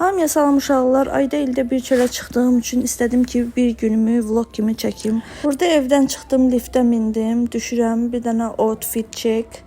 Hamıya salam uşaqlar. Ayda ildə bir kərə çıxdığım üçün istədim ki, bir günümü vlog kimi çəkim. Burada evdən çıxdım, liftə mindim, düşürəm, bir dənə outfit check.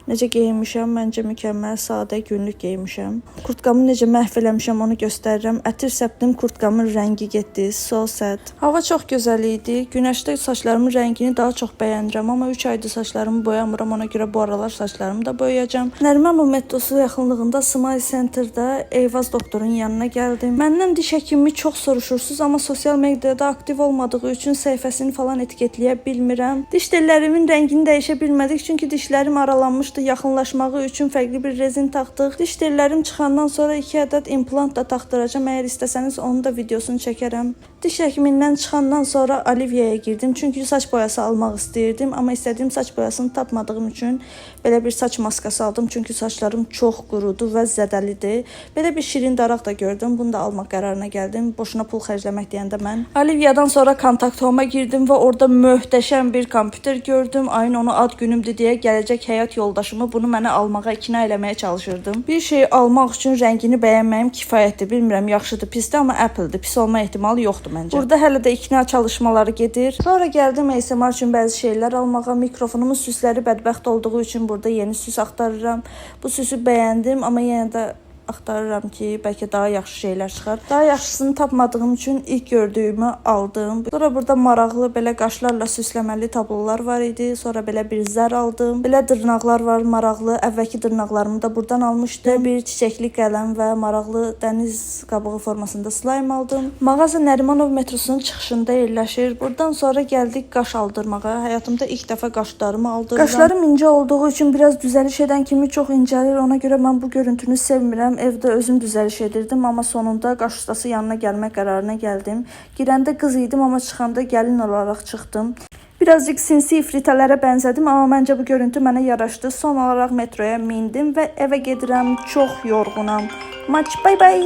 Necə geyinmişəm, məncə mükəmməl, sadə, günlük geyinmişəm. Kurtkamı necə məhv eləmişəm, onu göstərirəm. Ətir səpdim, kurtkamın rəngi getdi, so sad. Hava çox gözəl idi. Günəşdə saçlarımın rəngini daha çox bəyənirəm, amma 3 aydır saçlarımı boyamıram, ona görə bu aralar saçlarımı da boyayacağam. Nərimanov metrosu yaxınlığında Smile Center'da Eyvaz doktorun yanına gəldim. Məndən diş həkimimi çox soruşursunuz, amma sosial mediada aktiv olmadığı üçün səhifəsini falan etiketləyə bilmirəm. Diş tellərimin rəngini dəyişə bilmədik, çünki dişlərim aralanmışdı. Yaxınlaşmağı üçün fərqli bir rezin taxdıq. Diş tellərim çıxandan sonra 2 ədəd implant da taxdıracağam. Əgər istəsəniz onun da videosunu çəkərəm. Diş həkimindən çıxandan sonra Olivia'ya girdim. Çünki saç boyası almaq istəyirdim, amma istədiyim saç boyasını tapmadığım üçün belə bir saç maskası aldım. Çünki saçlarım çox qurudu və zədəlidir. Belə bir şirin daraq da gördüm. Bunu da almaq qərarına gəldim. Boşuna pul xərcləmək deyəndə mən. Olivia'dan sonra Kontakt Home-a girdim və orada möhtəşəm bir kompüter gördüm. Ayın onu ad günümdür deyə gələcək həyat yoldaşım bunu mənə almağa ikna eləməyə çalışırdım. Bir şey almaq üçün rəngini bəyənməyim kifayətdir. Bilmirəm, yaxşıdır, pisdir, amma Apple-dir. Pis olma ehtimalı yoxdur məncə. Burada hələ də ikna çalışmaları gedir. Sonra gəldim ASMR üçün bəzi şeylər almağa. Mikrofonumun süsləri bədbəxt olduğu üçün burada yeni süs axtarıram. Bu süsü bəyəndim, amma yenə də axtarıram ki, bəlkə daha yaxşı şeylər çıxar. Daha yaxşısını tapmadığım üçün ilk gördüyümü aldım. Sonra burada maraqlı belə qaşlarla süsləməli tablolar var idi. Sonra belə bir zər aldım. Belə dırnaqlar var, maraqlı. Əvvəlki dırnaqlarımı da buradan almışdım. Bir çiçəkli qələm və maraqlı dəniz qabığı formasında slime aldım. Mağaza Nərimanov metrosunun çıxışında yerləşir. Buradan sonra gəldik qaş aldırmağa. Həyatımda ilk dəfə qaşlarımı aldırdım. Qaşlarım incə olduğu üçün biraz düzəliş edən kimi çox incəlir. Ona görə mən bu görüntünü sevmirəm. Evdə özüm düzəliş edirdim, amma sonunda qaş ustası yanına gəlmək qərarına gəldim. Girəndə qız idim, amma çıxanda gəlin olaraq çıxdım. Birazcık sinsi ifritələrə bənzədim, amma məncə bu görüntü mənə yaraşdı. Son olaraq metroya mindim və evə gedirəm. Çox yorğunam. Maç, bay bay.